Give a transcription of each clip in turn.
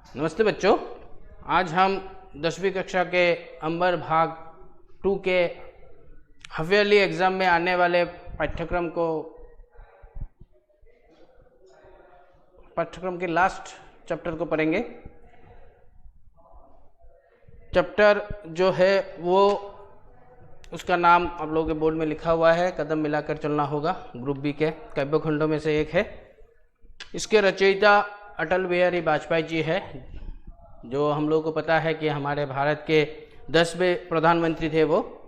नमस्ते बच्चों। आज हम 10वीं कक्षा के अंबर भाग 2 के हाफ ईयरली एग्ज़ाम में आने वाले पाठ्यक्रम के लास्ट चैप्टर को पढ़ेंगे। चैप्टर जो है वो उसका नाम आप लोगों के बोर्ड में लिखा हुआ है, कदम मिलाकर चलना होगा। ग्रुप बी के काव्यखंडों में से एक है। इसके रचयिता अटल बिहारी वाजपेयी जी है, जो हम लोगों को पता है कि हमारे भारत के 10वें प्रधानमंत्री थे। वो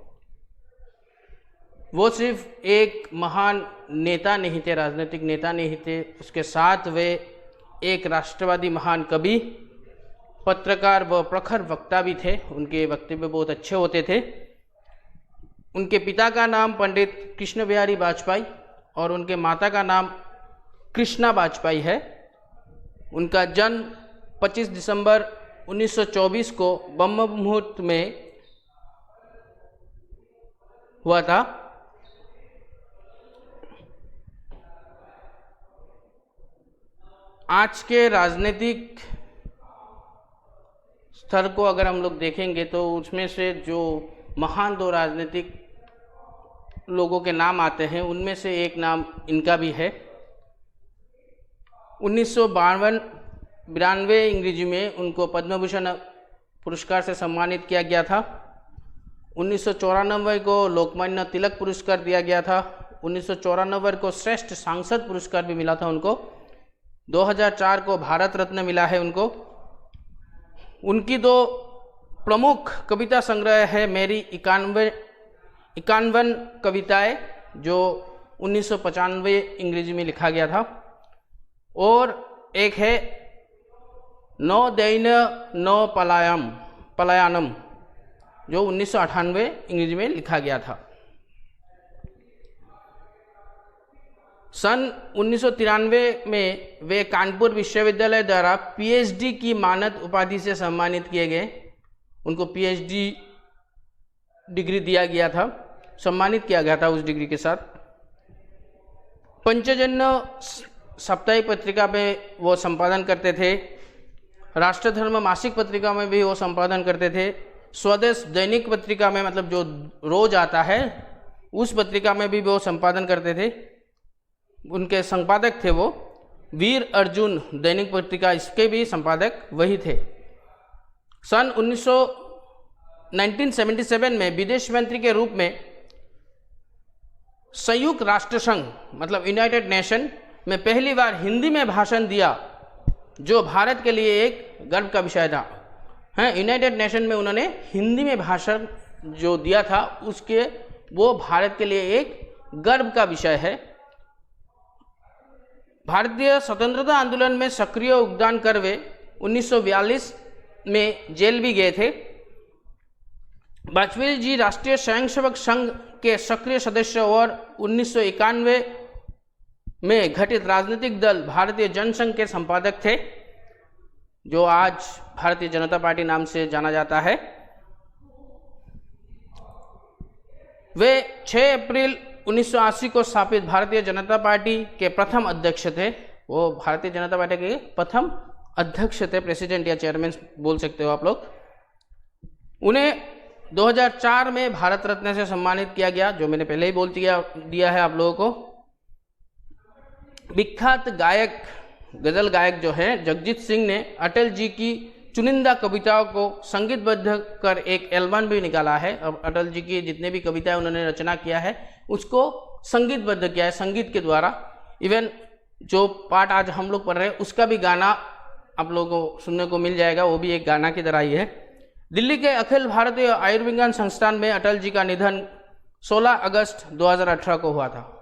सिर्फ एक महान नेता नहीं थे, राजनीतिक नेता नहीं थे, उसके साथ वे एक राष्ट्रवादी महान कवि, पत्रकार व प्रखर वक्ता भी थे। उनके वक्तव्य बहुत अच्छे होते थे। उनके पिता का नाम पंडित कृष्ण बिहारी वाजपेयी और उनके माता का नाम कृष्णा वाजपेयी है। उनका जन्म 25 दिसंबर 1924 को ब्रह्म मुहूर्त में हुआ था। आज के राजनीतिक स्तर को अगर हम लोग देखेंगे तो उसमें से जो महान दो राजनीतिक लोगों के नाम आते हैं, उनमें से एक नाम इनका भी है। 1992 अंग्रेजी में उनको पद्म भूषण पुरस्कार से सम्मानित किया गया था। 1994 को लोकमान्य तिलक पुरस्कार दिया गया था। 1994 को श्रेष्ठ सांसद पुरस्कार भी मिला था उनको। 2004 को भारत रत्न मिला है उनको। उनकी दो प्रमुख कविता संग्रह है मेरी 51 कविताएं, जो 1995 अंग्रेजी में लिखा गया था, और एक है नो दैन नो पलायनम, जो 1998 अंग्रेजी में लिखा गया था। सन 1993 में वे कानपुर विश्वविद्यालय द्वारा पीएचडी की मानद उपाधि से सम्मानित किए गए। उनको पीएचडी डिग्री दिया गया था, सम्मानित किया गया था उस डिग्री के साथ। पंचजन्य साप्ताहिक पत्रिका में वो संपादन करते थे। राष्ट्रधर्म मासिक पत्रिका में भी वो संपादन करते थे। स्वदेश दैनिक पत्रिका में, मतलब जो रोज आता है, उस पत्रिका में भी वो संपादन करते थे। उनके संपादक थे वो वीर अर्जुन दैनिक पत्रिका, इसके भी संपादक वही थे। सन 1977 में विदेश मंत्री के रूप में संयुक्त राष्ट्र संघ, मतलब यूनाइटेड नेशन में पहली बार हिंदी में भाषण दिया, जो भारत के लिए एक गर्व का विषय था। यूनाइटेड नेशन में उन्होंने हिंदी में भाषण जो दिया था, उसके वो भारत के लिए एक गर्व का विषय है। भारतीय स्वतंत्रता आंदोलन में सक्रिय योगदान कर वे 1942 में जेल भी गए थे। वाजपेयी जी राष्ट्रीय स्वयंसेवक संघ के सक्रिय सदस्य और 1991 में गठित राजनीतिक दल भारतीय जनसंघ के संपादक थे, जो आज भारतीय जनता पार्टी नाम से जाना जाता है। वे 6 अप्रैल 1980 को स्थापित भारतीय जनता पार्टी के प्रथम अध्यक्ष थे। वो भारतीय जनता पार्टी के प्रथम अध्यक्ष थे, प्रेसिडेंट या चेयरमैन बोल सकते हो आप लोग। उन्हें 2004 में भारत रत्न से सम्मानित किया गया, जो मैंने पहले ही बोल दिया है आप लोगों को। विख्यात गायक, गजल गायक जो है जगजीत सिंह ने अटल जी की चुनिंदा कविताओं को संगीतबद्ध कर एक एल्बम भी निकाला है। अब अटल जी की जितने भी कविताएं उन्होंने रचना किया है, उसको संगीतबद्ध किया है संगीत के द्वारा। इवन जो पाठ आज हम लोग पढ़ रहे हैं, उसका भी गाना आप लोगों को सुनने को मिल जाएगा, वो भी एक गाना की तरह ही है। दिल्ली के अखिल भारतीय आयुर्विज्ञान संस्थान में अटल जी का निधन 16 अगस्त 2018 को हुआ था।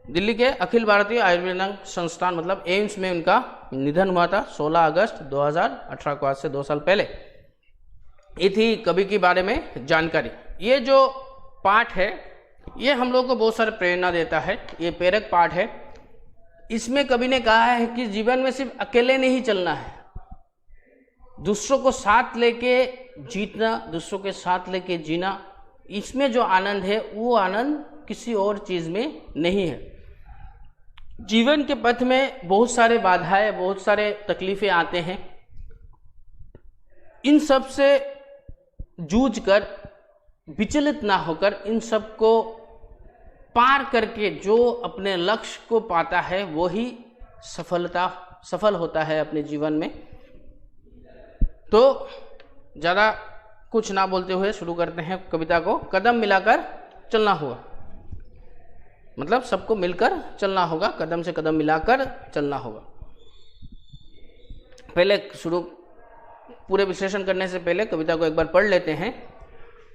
दिल्ली के अखिल भारतीय आयुर्विज्ञान संस्थान, मतलब एम्स में उनका निधन हुआ था 16 अगस्त 2018 को, आज से 2 साल पहले। ये थी कवि के बारे में जानकारी। ये जो पाठ है, ये हम लोग को बहुत सारे प्रेरणा देता है। ये प्रेरक पाठ है। इसमें कवि ने कहा है कि जीवन में सिर्फ अकेले नहीं चलना है, दूसरों को साथ लेके जीतना, दूसरों के साथ लेके जीना, इसमें जो आनंद है वो आनंद किसी और चीज़ में नहीं है। जीवन के पथ में बहुत सारे बाधाएं, बहुत सारे तकलीफ़ें आते हैं, इन सब से जूझ कर, विचलित ना होकर, इन सब को पार करके जो अपने लक्ष्य को पाता है वो ही सफल होता है अपने जीवन में। तो ज़्यादा कुछ ना बोलते हुए शुरू करते हैं कविता को। कदम मिलाकर चलना होगा, मतलब सबको मिलकर चलना होगा, कदम से कदम मिलाकर चलना होगा। पहले पूरे विश्लेषण करने से पहले कविता को एक बार पढ़ लेते हैं।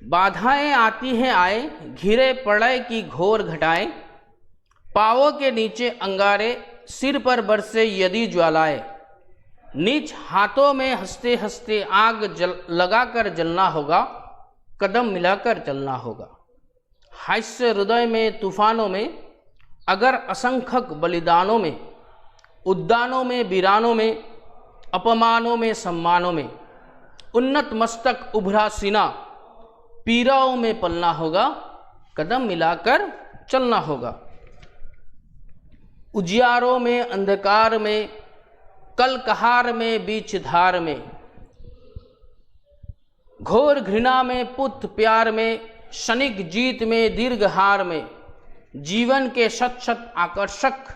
बाधाएं आती हैं आए, घिरे प्रलय की घोर घटाएं, पांवों के नीचे अंगारे, सिर पर बरसे यदि ज्वालाएं, निज हाथों में हंसते हंसते आग लगाकर जलना होगा, कदम मिलाकर चलना होगा। हास्य हृदय में तूफानों में, अगर असंख्यक बलिदानों में, उद्यानों में वीरानों में, अपमानों में सम्मानों में, उन्नत मस्तक उभरा सीना, पीड़ाओं में पलना होगा, कदम मिलाकर चलना होगा। उजियारों में अंधकार में, कल कहार में बीच धार में, घोर घृणा में पुत प्यार में, क्षणिक जीत में दीर्घ हार में, जीवन के शत शत आकर्षक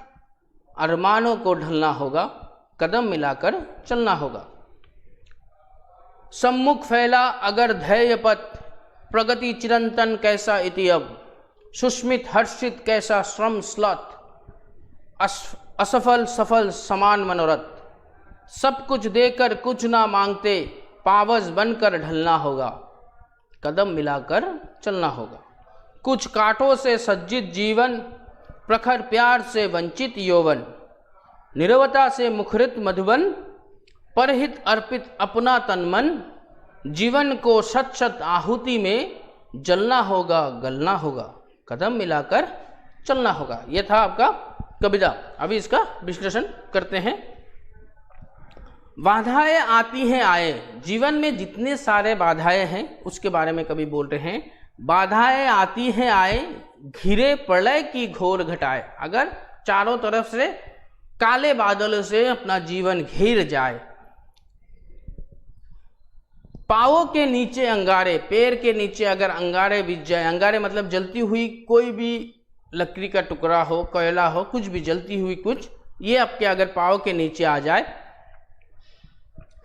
अरमानों को ढलना होगा, कदम मिलाकर चलना होगा। सम्मुख फैला अगर ध्येय पथ, प्रगति चिरंतन कैसा इति अब, सुस्मित हर्षित कैसा श्रम स्लथ, असफल सफल समान मनोरथ, सब कुछ देकर कुछ ना मांगते, पावस बनकर ढलना होगा, कदम मिलाकर चलना होगा। कुछ कांटों से सज्जित जीवन, प्रखर प्यार से वंचित यौवन, निरवता से मुखरित मधुबन, परहित अर्पित अपना तन मन, जीवन को शत शत आहुति में जलना होगा, गलना होगा, कदम मिलाकर चलना होगा। यह था आपका कविता। अभी इसका विश्लेषण करते हैं। बाधाएं आती हैं आए, जीवन में जितने सारे बाधाएं हैं उसके बारे में कवि बोल रहे हैं। बाधाएं आती हैं आए, घिरे प्रलय की घोर घटाए। अगर चारों तरफ से काले बादलों से अपना जीवन घिर जाए, पांवों के नीचे अंगारे, पैर के नीचे अगर अंगारे बिछ जाए, अंगारे मतलब जलती हुई कोई भी लकड़ी का टुकड़ा हो, कोयला हो, कुछ भी जलती हुई कुछ, ये आपके अगर पांव के नीचे आ जाए,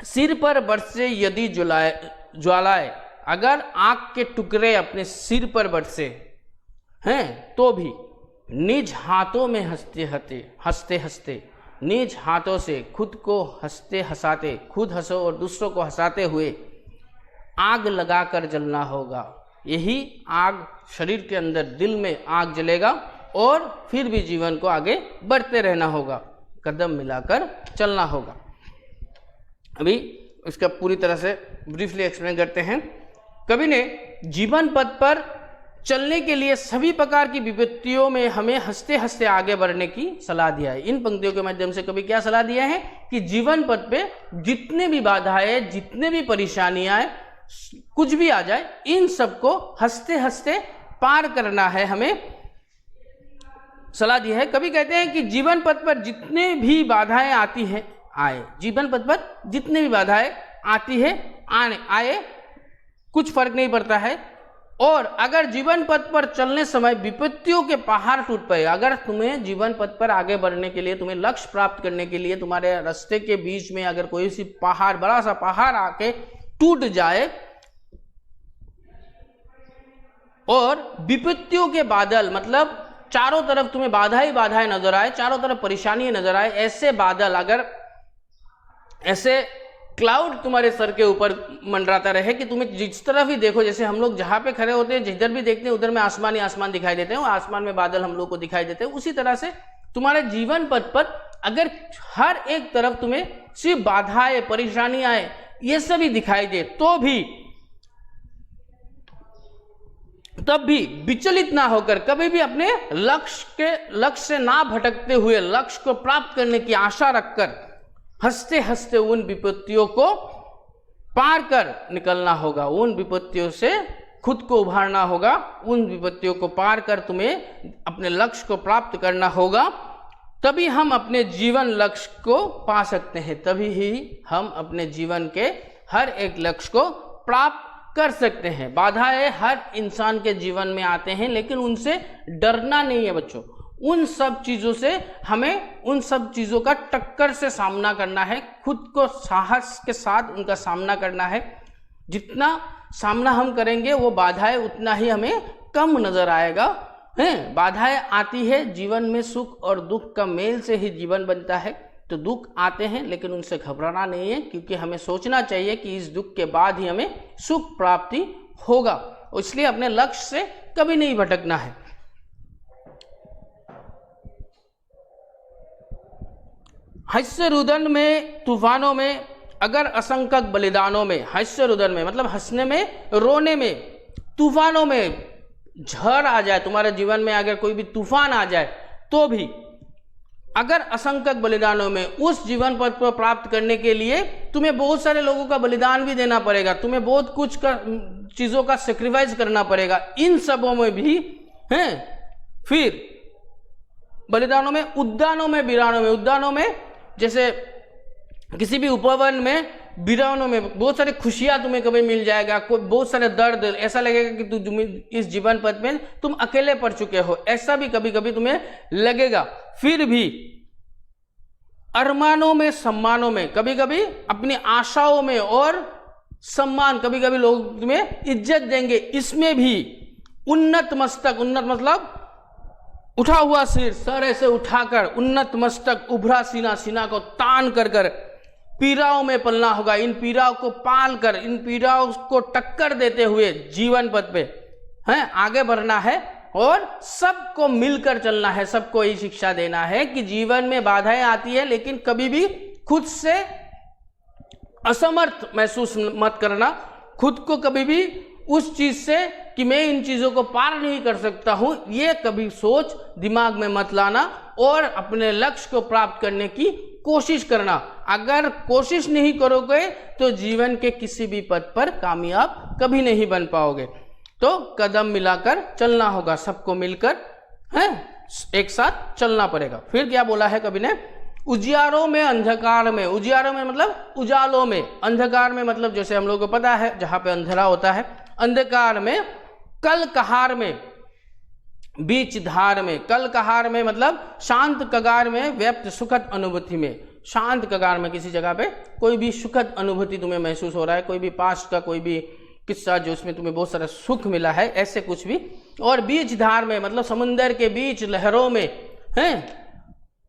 सिर पर बरसे यदि ज्वालाए, अगर आग के टुकड़े अपने सिर पर बरसे हैं तो भी निज हाथों में हंसते हंसते, निज हाथों से खुद को हंसते हंसाते, खुद हंसो और दूसरों को हंसाते हुए आग लगाकर जलना होगा। यही आग शरीर के अंदर, दिल में आग जलेगा और फिर भी जीवन को आगे बढ़ते रहना होगा, कदम मिलाकर चलना होगा। अभी इसका पूरी तरह से ब्रीफली एक्सप्लेन करते हैं। कवि ने जीवन पथ पर चलने के लिए सभी प्रकार की विपत्तियों में हमें हंसते हंसते आगे बढ़ने की सलाह दिया है। इन पंक्तियों के माध्यम से कवि क्या सलाह दिया है कि जीवन पथ पे जितने भी बाधाएं, जितने भी परेशानियां, कुछ भी आ जाए, इन सबको हंसते हंसते पार करना है, हमें सलाह दी है। कवि कहते हैं कि जीवन पथ पर जितने भी बाधाएं आती हैं आए, जीवन पथ पर जितने भी बाधाएं आती है आए, कुछ फर्क नहीं पड़ता है। और अगर जीवन पथ पर चलने समय विपत्तियों के पहाड़ टूट पड़े, अगर तुम्हें जीवन पथ पर आगे बढ़ने के लिए, तुम्हें लक्ष्य प्राप्त करने के लिए तुम्हारे रास्ते के बीच में अगर कोई सी पहाड़, बड़ा सा पहाड़ आके टूट जाए और विपत्तियों के बादल, मतलब चारों तरफ तुम्हें बाधा ही बाधाएं नजर आए, चारों तरफ परेशानी नजर आए, ऐसे बादल, अगर ऐसे क्लाउड तुम्हारे सर के ऊपर मंडराता रहे कि तुम्हें जिस तरफ ही देखो, जैसे हम लोग जहां पे खड़े होते हैं जिधर भी देखते हैं उधर में आसमान ही आसमान दिखाई देते हैं, आसमान में बादल हम लोग को दिखाई देते हैं, उसी तरह से तुम्हारे जीवन पथ पर अगर हर एक तरफ तुम्हें सिर्फ बाधाएं, परेशानियां ये सभी दिखाई दे, तो भी तब भी विचलित ना होकर, कभी भी अपने लक्ष्य से ना भटकते हुए, लक्ष्य को प्राप्त करने की आशा रखकर हंसते हंसते उन विपत्तियों को पार कर निकलना होगा, उन विपत्तियों से खुद को उभारना होगा, उन विपत्तियों को पार कर तुम्हें अपने लक्ष्य को प्राप्त करना होगा। तभी हम अपने जीवन लक्ष्य को पा सकते हैं, तभी ही हम अपने जीवन के हर एक लक्ष्य को प्राप्त कर सकते हैं। बाधाएं हर इंसान के जीवन में आते हैं, लेकिन उनसे डरना नहीं है बच्चों। उन सब चीज़ों से हमें उन सब चीज़ों का टक्कर से सामना करना है, खुद को साहस के साथ उनका सामना करना है। जितना सामना हम करेंगे वो बाधाएं उतना ही हमें कम नजर आएगा। हैं, बाधाएं आती है जीवन में, सुख और दुख का मेल से ही जीवन बनता है। तो दुख आते हैं लेकिन उनसे घबराना नहीं है, क्योंकि हमें सोचना चाहिए कि इस दुख के बाद ही हमें सुख प्राप्ति होगा। इसलिए अपने लक्ष्य से कभी नहीं भटकना है। हास्य रुदन में, तूफानों में, अगर असंख्य बलिदानों में, हास्य रुदन में मतलब हंसने में, रोने में, तूफानों में, झड़ आ जाए तुम्हारे जीवन में, अगर कोई भी तूफान आ जाए तो भी, अगर असंख्य बलिदानों में, उस जीवन पद को प्राप्त करने के लिए तुम्हें बहुत सारे लोगों का बलिदान भी देना पड़ेगा, तुम्हें बहुत कुछ चीजों का सेक्रीफाइस करना पड़ेगा। इन सबों में भी हैं, फिर बलिदानों में, उद्यानों में, वीरानों में, उद्यानों में जैसे किसी भी उपवन में, वीरानों में बहुत सारी खुशियां तुम्हें कभी मिल जाएगा, कोई बहुत सारे दर्द, ऐसा लगेगा कि तुम इस जीवन पथ में तुम अकेले पड़ चुके हो, ऐसा भी कभी कभी तुम्हें लगेगा। फिर भी अरमानों में, सम्मानों में, कभी कभी अपनी आशाओं में और सम्मान, कभी कभी लोग तुम्हें इज्जत देंगे, इसमें भी उन्नत मस्तक, उन्नत मतलब उठा हुआ सिर, सर ऐसे उठाकर, उन्नत मस्तक, उभरा सीना, सीना को तान कर कर पीड़ाओं में पलना होगा। इन पीड़ाओं को पाल कर, इन पीड़ाओं को टक्कर देते हुए जीवन पथ पे हैं आगे बढ़ना है और सबको मिलकर चलना है। सबको ये शिक्षा देना है कि जीवन में बाधाएं आती है, लेकिन कभी भी खुद से असमर्थ महसूस मत करना। खुद को कभी भी उस चीज से कि मैं इन चीजों को पार नहीं कर सकता हूं, ये कभी सोच दिमाग में मत लाना और अपने लक्ष्य को प्राप्त करने की कोशिश करना। अगर कोशिश नहीं करोगे तो जीवन के किसी भी पद पर कामयाब कभी नहीं बन पाओगे। तो कदम मिलाकर चलना होगा, सबको मिलकर हैं एक साथ चलना पड़ेगा। फिर क्या बोला है कवि ने, उजियारों में, अंधकार में, उजियारों में मतलब उजालों में, अंधकार में मतलब जैसे हम लोगों को पता है जहां पे अंधेरा होता है, अंधकार में, कल कहार में, बीच धार में, कल कहार में मतलब शांत कगार में, व्यक्त सुखद अनुभूति में, शांत कगार में किसी जगह पे कोई भी सुखद अनुभूति तुम्हें महसूस हो रहा है, कोई भी पास्ट का कोई भी किस्सा जो उसमें तुम्हें बहुत सारा सुख मिला है, ऐसे कुछ भी। और बीच धार में मतलब समुंदर के बीच लहरों में हैं,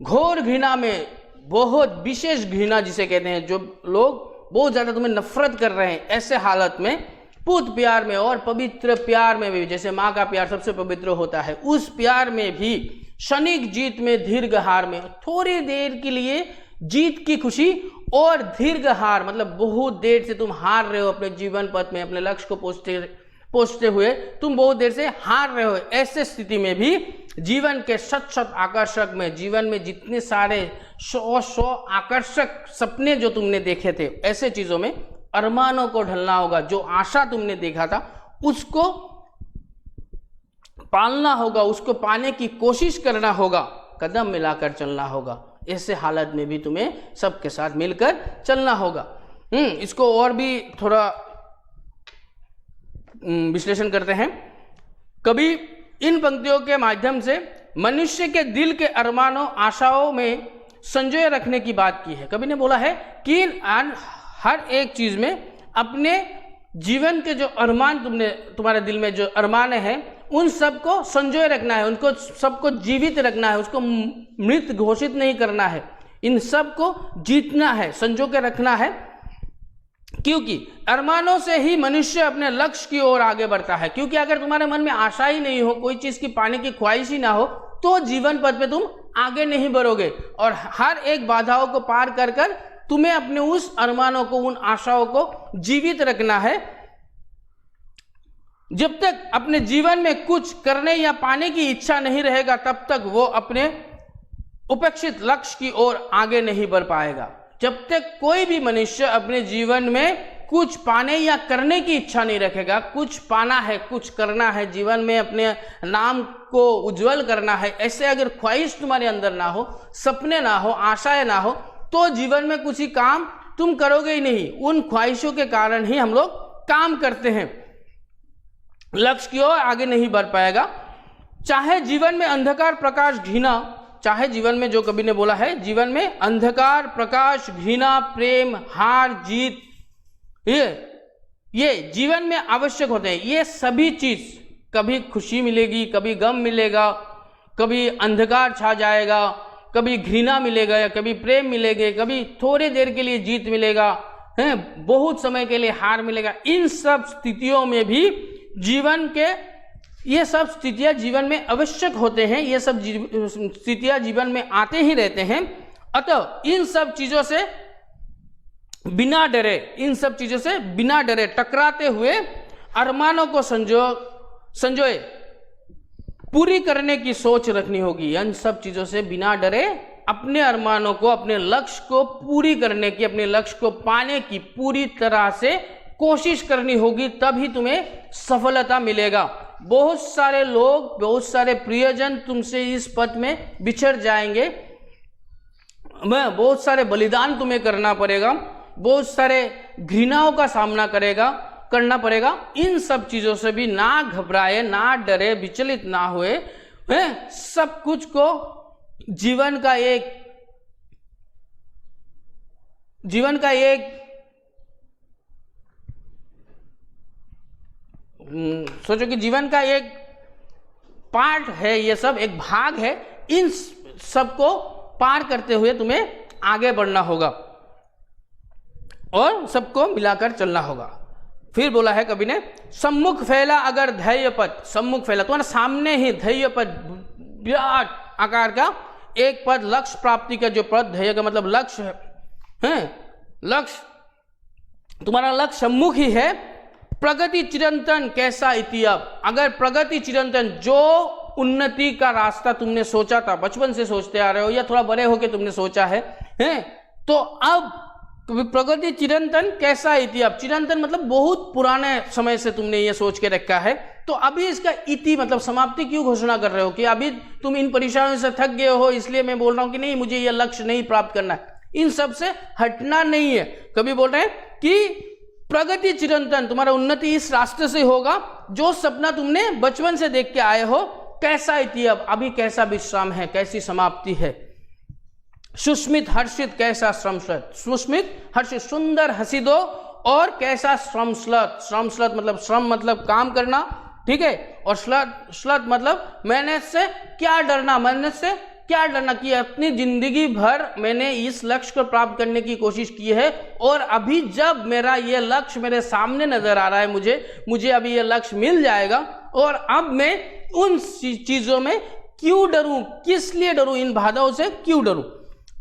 घोर घृणा में, बहुत विशेष घृणा जिसे कहते हैं, जो लोग बहुत ज्यादा तुम्हें नफरत कर रहे हैं, ऐसे हालत में, पूत प्यार में और पवित्र प्यार में भी, जैसे माँ का प्यार सबसे पवित्र होता है, उस प्यार में भी, क्षणिक जीत में, दीर्घ हार में, थोड़ी देर के लिए जीत की खुशी और दीर्घ हार मतलब बहुत देर से तुम हार रहे हो अपने जीवन पथ में, अपने लक्ष्य को पहुंचते हुए तुम बहुत देर से हार रहे हो, ऐसे स्थिति में भी जीवन के शत आकर्षक में, जीवन में जितने सारे 100 आकर्षक सपने जो तुमने देखे थे, ऐसे चीजों में अरमानों को ढलना होगा। जो आशा तुमने देखा था उसको पालना होगा, उसको पाने की कोशिश करना होगा, कदम मिलाकर चलना होगा। ऐसे हालत में भी तुम्हें सबके साथ मिलकर चलना होगा। इसको और भी थोड़ा विश्लेषण करते हैं। कभी इन पंक्तियों के माध्यम से मनुष्य के दिल के अरमानों, आशाओं में संजोए रखने की बात की है। कभी ने बोला है कि हर एक चीज में अपने जीवन के जो अरमान तुम्हारे दिल में जो अरमान है उन सबको संजोए रखना है, उनको सबको जीवित रखना है, उसको मृत घोषित नहीं करना है, इन सबको जीतना है, संजो के रखना है। क्योंकि अरमानों से ही मनुष्य अपने लक्ष्य की ओर आगे बढ़ता है। क्योंकि अगर तुम्हारे मन में आशा ही नहीं हो, कोई चीज की पाने की ख्वाहिश ही ना हो, तो जीवन पथ पे तुम आगे नहीं बढ़ोगे। और हर एक बाधाओं को पार कर कर तुम्हें अपने उस अरमानों को, उन आशाओं को जीवित रखना है। जब तक अपने जीवन में कुछ करने या पाने की इच्छा नहीं रहेगा, तब तक वो अपने उपेक्षित लक्ष्य की ओर आगे नहीं बढ़ पाएगा। जब तक कोई भी मनुष्य अपने जीवन में कुछ पाने या करने की इच्छा नहीं रखेगा, कुछ पाना है, कुछ करना है, जीवन में अपने नाम को उज्जवल करना है, ऐसे अगर ख्वाहिश तुम्हारे अंदर ना हो, सपने ना हो, आशाएं ना हो, तो जीवन में कुछ ही काम तुम करोगे ही नहीं। उन ख्वाहिशों के कारण ही हम लोग काम करते हैं, लक्ष्य की ओर आगे नहीं बढ़ पाएगा। चाहे जीवन में अंधकार प्रकाश घृणा, चाहे जीवन में, जो कवि ने बोला है, जीवन में अंधकार प्रकाश घृणा प्रेम हार जीत, ये जीवन में आवश्यक होते हैं। ये सभी चीज, कभी खुशी मिलेगी, कभी गम मिलेगा, कभी अंधकार छा जाएगा, कभी घृणा मिलेगा या कभी प्रेम मिलेगा, कभी थोड़ी देर के लिए जीत मिलेगा, है बहुत समय के लिए हार मिलेगा। इन सब स्थितियों में भी जीवन के, ये सब स्थितियां जीवन में आवश्यक होते हैं, ये सब स्थितियां जीवन में आते ही रहते हैं। अतः इन सब चीजों से बिना डरे, इन सब चीजों से बिना डरे टकराते हुए अरमानों को संजोए पूरी करने की सोच रखनी होगी। इन सब चीजों से बिना डरे अपने अरमानों को, अपने लक्ष्य को पूरी करने की, अपने लक्ष्य को पाने की पूरी तरह से कोशिश करनी होगी, तभी तुम्हें सफलता मिलेगा। बहुत सारे लोग, बहुत सारे प्रियजन तुमसे इस पथ में बिछड़ जाएंगे, बहुत सारे बलिदान तुम्हें करना पड़ेगा, बहुत सारे घृणाओं का सामना करना पड़ेगा। इन सब चीजों से भी ना घबराए, ना डरे, विचलित ना हुए, सब कुछ को जीवन का एक सोचो कि जीवन का एक पार्ट है, ये सब एक भाग है। इन सबको पार करते हुए तुम्हें आगे बढ़ना होगा और सबको मिलाकर चलना होगा। फिर बोला है कवि ने, सम्मुख फैला अगर धैर्य पद, सम्मुख फैला तुम्हारे सामने ही धैर्य पद, विराट आकार का एक पद, लक्ष्य प्राप्ति का जो पद, धैर्य का मतलब लक्ष्य है, लक्ष्य, तुम्हारा लक्ष्य सम्मुख ही है। प्रगति चिरंतन कैसा इतिहास, अगर प्रगति चिरंतन, जो उन्नति का रास्ता तुमने सोचा था, बचपन से सोचते आ रहे हो या थोड़ा बड़े होके तुमने सोचा है, तो अब प्रगति चिरंतन कैसा इतिहास, चिरंतन मतलब बहुत पुराने समय से तुमने ये सोच के रखा है, तो अभी इसका इति मतलब समाप्ति क्यों घोषणा कर रहे हो कि अभी तुम इन परेशानियों से थक गए हो, इसलिए मैं बोल रहा हूं कि नहीं, मुझे ये लक्ष्य नहीं प्राप्त करना है, इन सब से हटना नहीं है। कभी बोल रहे हैं कि प्रगति चिरंतन, तुम्हारा उन्नति इस रास्ते से होगा, जो सपना तुमने बचपन से देख के आए हो, कैसा इतिहास, अभी कैसा विश्राम है, कैसी समाप्ति है। सुस्मित हर्षित कैसा श्रमश्लत, सुस्मित हर्षित सुंदर हंसी दो, और कैसा श्रमश्लत, श्रमश्लत मतलब श्रम मतलब काम करना, ठीक है, और श्लत मतलब मेहनत से क्या डरना, मेहनत से क्या डरना, कि अपनी जिंदगी भर मैंने इस लक्ष्य को प्राप्त करने की कोशिश की है, और अभी जब मेरा ये लक्ष्य मेरे सामने नजर आ रहा है, मुझे अभी ये लक्ष्य मिल जाएगा, और अब मैं उन चीजों में क्यों डरूं, किस लिए डरूं, इन बाधाओं से क्यों डरूं।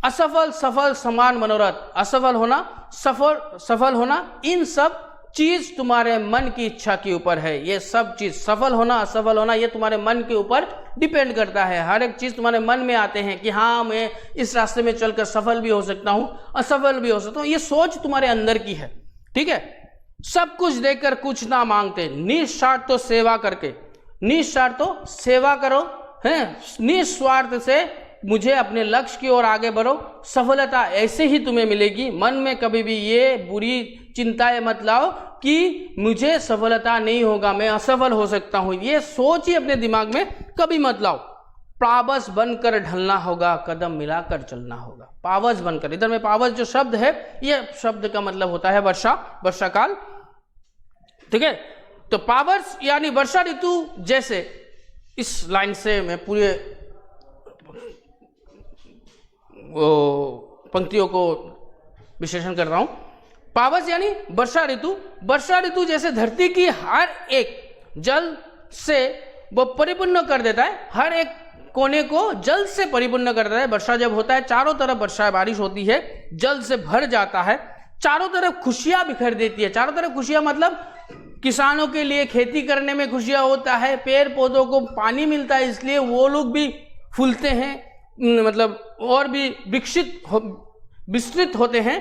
असफल सफल समान मनोरथ, असफल होना सफल होना, इन सब चीज तुम्हारे मन की इच्छा के ऊपर है। ये सब चीज, सफल होना असफल होना, ये तुम्हारे मन के ऊपर डिपेंड करता है। हर एक चीज तुम्हारे मन में आते हैं कि हाँ, मैं इस रास्ते में चलकर सफल भी हो सकता हूं, असफल भी हो सकता हूं, ये सोच तुम्हारे अंदर की है, ठीक है। सब कुछ देकर कुछ ना मांगते, निस्वार्थ तो सेवा करके, निस्वार्थ तो सेवा करो, है, निस्वार्थ से मुझे अपने लक्ष्य की ओर आगे बढ़ो, सफलता ऐसे ही तुम्हें मिलेगी। मन में कभी भी ये बुरी चिंताएं मत लाओ कि मुझे सफलता नहीं होगा, मैं असफल हो सकता हूं, ये सोच ही अपने दिमाग में कभी मत लाओ। पावस बनकर ढलना होगा, कदम मिलाकर चलना होगा। पावस बनकर, इधर में पावस जो शब्द है, ये शब्द का मतलब होता है वर्षा काल, ठीक है। तो पावस यानी वर्षा ऋतु, जैसे इस लाइन से मैं पूरे पंक्तियों को विश्लेषण कर रहा हूं। पावस यानी वर्षा ऋतु, वर्षा ऋतु जैसे धरती की हर एक जल से वो परिपूर्ण कर देता है, हर एक कोने को जल से परिपूर्ण कर देता है। वर्षा जब होता है, चारों तरफ वर्षा बारिश होती है, जल से भर जाता है, चारों तरफ खुशियां बिखर देती है। चारों तरफ खुशियां मतलब किसानों के लिए खेती करने में खुशियां होता है, पेड़ पौधों को पानी मिलता है, इसलिए वो लोग भी फूलते हैं, मतलब और भी विस्तृत होते हैं।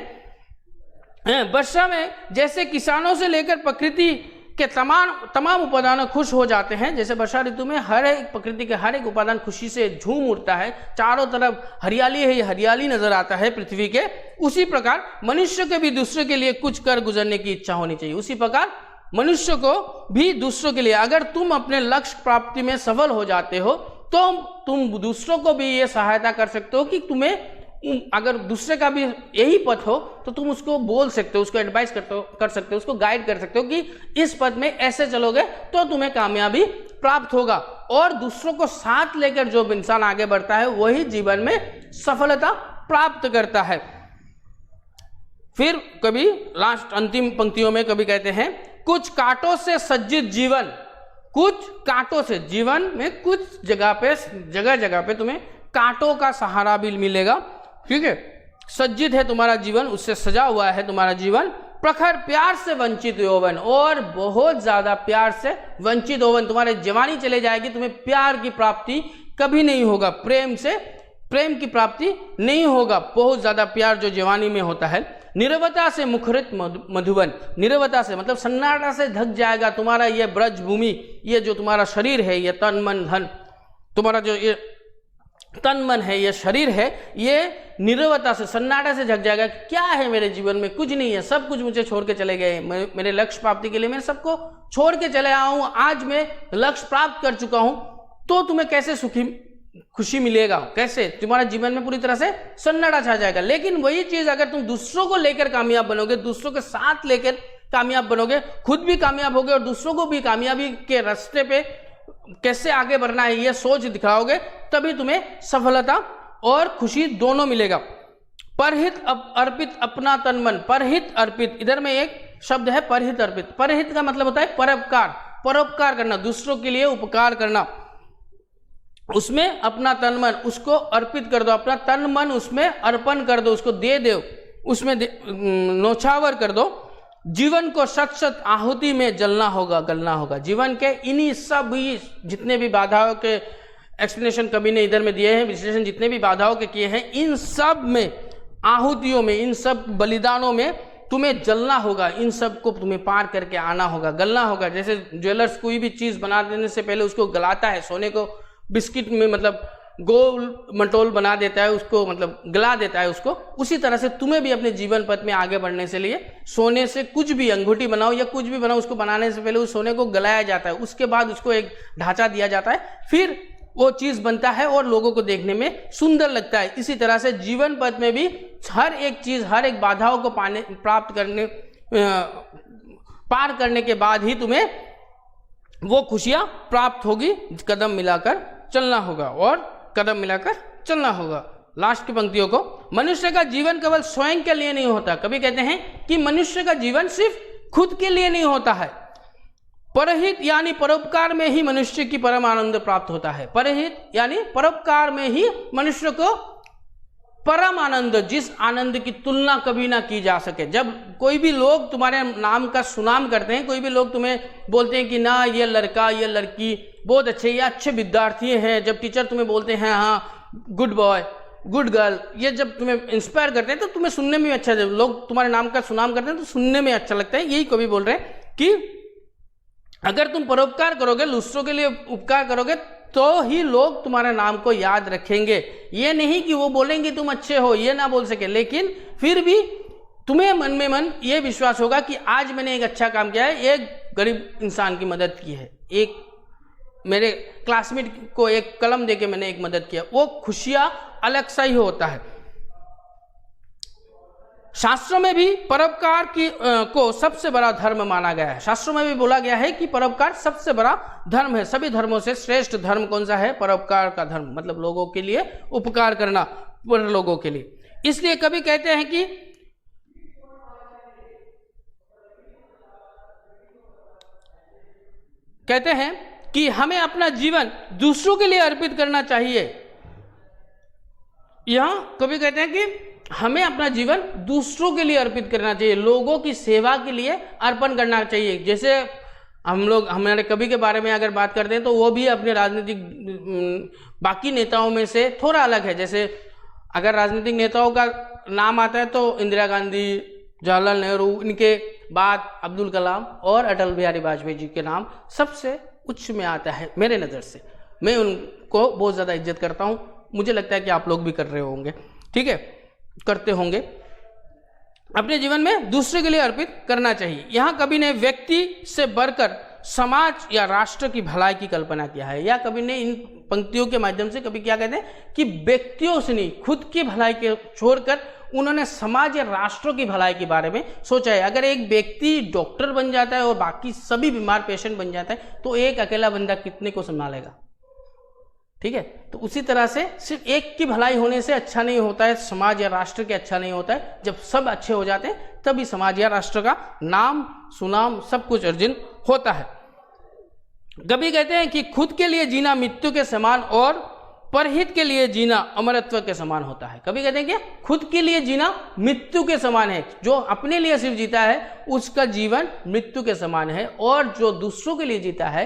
वर्षा में जैसे किसानों से लेकर प्रकृति के तमाम उपादान खुश हो जाते हैं। जैसे वर्षा ऋतु में हर एक प्रकृति के हर एक उपादान खुशी से झूम उठता है, चारों तरफ हरियाली है, हरियाली नजर आता है पृथ्वी के, उसी प्रकार मनुष्य के भी दूसरे के लिए कुछ कर गुजरने की इच्छा होनी चाहिए। उसी प्रकार मनुष्य को भी दूसरों के लिए, अगर तुम अपने लक्ष्य प्राप्ति में सफल हो जाते हो तो तुम दूसरों को भी ये सहायता कर सकते हो कि तुम्हें, अगर दूसरे का भी यही पथ हो तो तुम उसको बोल सकते हो, उसको एडवाइस कर सकते हो, उसको गाइड कर सकते हो कि इस पथ में ऐसे चलोगे तो तुम्हें कामयाबी प्राप्त होगा। और दूसरों को साथ लेकर जो इंसान आगे बढ़ता है वही जीवन में सफलता प्राप्त करता है। फिर कभी लास्ट अंतिम पंक्तियों में कभी कहते हैं, कुछ कांटों से सज्जित जीवन, कुछ कांटों से, जीवन में कुछ जगह जगह पे तुम्हें कांटों का सहारा भी मिलेगा, ठीक है। सज्जित है तुम्हारा जीवन, उससे सजा हुआ है तुम्हारा जीवन। प्रखर प्यार से वंचित यौवन, और बहुत ज्यादा प्यार से वंचित यौवन, तुम्हारे जवानी चले जाएगी, तुम्हें प्यार की प्राप्ति कभी नहीं होगा, प्रेम की प्राप्ति नहीं होगा, बहुत ज्यादा प्यार जो जवानी में होता है। निरवता से मुखरित मधुवन, निरवता से मतलब सन्नाटा से ढक जाएगा तुम्हारा ये ब्रज भूमि, ये जो तुम्हारा शरीर है, ये तन मन धन, तुम्हारा जो ये तन मन है, ये शरीर है, ये निरवता से, सन्नाटा से ढक जाएगा। क्या है मेरे जीवन में? कुछ नहीं है, सब कुछ मुझे छोड़ के चले गए, मेरे लक्ष्य प्राप्ति के लिए मैं सबको छोड़ के चले आया हूं, आज मैं लक्ष्य प्राप्त कर चुका हूं। तो तुम्हें कैसे खुशी मिलेगा? कैसे? तुम्हारा जीवन में पूरी तरह से सन्नाटा छा जाएगा। लेकिन वही चीज अगर तुम दूसरों को लेकर कामयाब बनोगे, दूसरों के साथ लेकर कामयाब बनोगे, खुद भी कामयाब होगे और दूसरों को भी कामयाबी के रास्ते पे कैसे आगे बढ़ना है ये सोच दिखाओगे, तभी तुम्हें सफलता और खुशी दोनों मिलेगा। परहित अर्पित अपना तन मन, परहित अर्पित, इधर में एक शब्द है परहित अर्पित। परहित का मतलब होता है परोपकार करना, दूसरों के लिए उपकार करना, उसमें अपना तन मन उसको अर्पित कर दो, अपना तन मन उसमें अर्पण कर दो, उसको दे दो, उसमें नौछावर कर दो। जीवन को सत आहुति में जलना होगा, गलना होगा। जीवन के इन्हीं सब जितने भी बाधाओं के एक्सप्लेनेशन कवि ने इधर में दिए हैं, विश्लेषण जितने भी बाधाओं के किए हैं, इन सब में आहुतियों में, इन सब बलिदानों में तुम्हें जलना होगा, इन सब को तुम्हें पार करके आना होगा, गलना होगा। जैसे ज्वेलर्स कोई भी चीज बना देने से पहले उसको गलाता है, सोने को बिस्किट में मतलब गोल मटोल बना देता है, उसको मतलब गला देता है उसको, उसी तरह से तुम्हें भी अपने जीवन पथ में आगे बढ़ने से लिए सोने से कुछ भी अंगूठी बनाओ या कुछ भी बनाओ, उसको बनाने से पहले उस सोने को गलाया जाता है, उसके बाद उसको एक ढांचा दिया जाता है, फिर वो चीज बनता है और लोगों को देखने में सुंदर लगता है। इसी तरह से जीवन पथ में भी हर एक चीज, हर एक बाधाओं को पार करने के बाद ही तुम्हें वो खुशियां प्राप्त होगी। कदम मिलाकर चलना होगा और कदम मिलाकर चलना होगा। लास्ट की पंक्तियों को, मनुष्य का जीवन केवल स्वयं के लिए नहीं होता। कभी कहते हैं कि मनुष्य का जीवन सिर्फ खुद के लिए नहीं होता है, परहित यानी परोपकार में ही मनुष्य की परम आनंद प्राप्त होता है। परहित यानी परोपकार में ही मनुष्य को परम आनंद, जिस आनंद की तुलना कभी ना की जा सके। जब कोई भी लोग तुम्हारे नाम का सुनाम करते हैं, कोई भी लोग तुम्हें बोलते हैं कि ना ये लड़का ये लड़की बहुत अच्छे, ये अच्छे विद्यार्थी हैं, जब टीचर तुम्हें बोलते हैं हाँ गुड बॉय गुड गर्ल, ये जब तुम्हें इंस्पायर करते हैं तो तुम्हें सुनने में अच्छा, जब लोग तुम्हारे नाम का सुनाम करते हैं तो सुनने में अच्छा लगता है। यही कवि बोल रहे हैं कि अगर तुम परोपकार करोगे, दूसरों के लिए उपकार करोगे, तो ही लोग तुम्हारे नाम को याद रखेंगे। ये नहीं कि वो बोलेंगे तुम अच्छे हो, ये ना बोल सके, लेकिन फिर भी तुम्हें मन में मन ये विश्वास होगा कि आज मैंने एक अच्छा काम किया है, एक गरीब इंसान की मदद की है, एक मेरे क्लासमेट को एक कलम देके मैंने एक मदद किया, वो खुशियां अलग सा ही होता है। शास्त्रों में भी परोपकार को सबसे बड़ा धर्म माना गया है। शास्त्रों में भी बोला गया है कि परोपकार सबसे बड़ा धर्म है। सभी धर्मों से श्रेष्ठ धर्म कौन सा है? परोपकार का धर्म, मतलब लोगों के लिए उपकार करना, पर लोगों के लिए। इसलिए कभी कहते हैं कि हमें अपना जीवन दूसरों के लिए अर्पित करना चाहिए। यहां कभी कहते हैं कि हमें अपना जीवन दूसरों के लिए अर्पित करना चाहिए, लोगों की सेवा के लिए अर्पण करना चाहिए। जैसे हम लोग हमारे कवि के बारे में अगर बात करते हैं तो वो भी अपने राजनीतिक बाकी नेताओं में से थोड़ा अलग है। जैसे अगर राजनीतिक नेताओं का नाम आता है तो इंदिरा गांधी, जवाहरलाल नेहरू, इनके बाद अब्दुल कलाम और अटल बिहारी वाजपेयी जी के नाम सबसे उच्च में आता है मेरे नज़र से। मैं उनको बहुत ज़्यादा इज्जत करता हूँ, मुझे लगता है कि आप लोग भी कर रहे होंगे, ठीक है, करते होंगे। अपने जीवन में दूसरे के लिए अर्पित करना चाहिए। यहाँ कवि ने व्यक्ति से बढ़कर समाज या राष्ट्र की भलाई की कल्पना किया है। या कवि ने इन पंक्तियों के माध्यम से कवि क्या कहते हैं कि व्यक्तियों से नहीं, खुद की भलाई के छोड़कर उन्होंने समाज या राष्ट्रों की भलाई के बारे में सोचा है। अगर एक व्यक्ति डॉक्टर बन जाता है और बाकी सभी बीमार पेशेंट बन जाता है तो एक अकेला बंदा कितने को संभालेगा, ठीक है। तो उसी तरह से सिर्फ एक की भलाई होने से अच्छा नहीं होता है, समाज या राष्ट्र के अच्छा नहीं होता है। जब सब अच्छे हो जाते हैं तभी समाज या राष्ट्र का नाम सुनाम सब कुछ अर्जन होता है। कभी कहते हैं कि खुद के लिए जीना मृत्यु के समान और परहित के लिए जीना अमरत्व के समान होता है। कभी कहते हैं कि खुद के लिए जीना मृत्यु के समान है, जो अपने लिए सिर्फ जीता है उसका जीवन मृत्यु के समान है, और जो दूसरों के लिए जीता है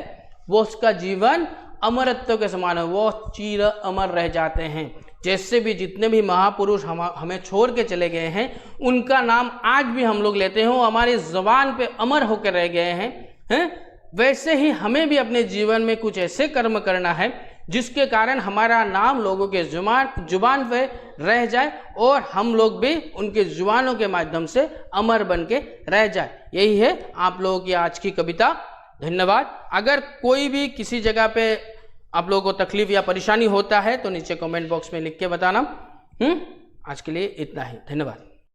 वो उसका जीवन अमरत्व के समान है, वो चिर अमर रह जाते हैं। जैसे भी जितने भी महापुरुष हमें छोड़ के चले गए हैं उनका नाम आज भी हम लोग लेते हैं, वो हमारी जुबान पे अमर होकर रह गए हैं। वैसे ही हमें भी अपने जीवन में कुछ ऐसे कर्म करना है जिसके कारण हमारा नाम लोगों के जुबान पे रह जाए और हम लोग भी उनके जुबानों के माध्यम से अमर बन के रह जाए। यही है आप लोगों की आज की कविता। धन्यवाद। अगर कोई भी किसी जगह पे आप लोगों को तकलीफ या परेशानी होता है तो नीचे कमेंट बॉक्स में लिख के बताना। आज के लिए इतना ही, धन्यवाद।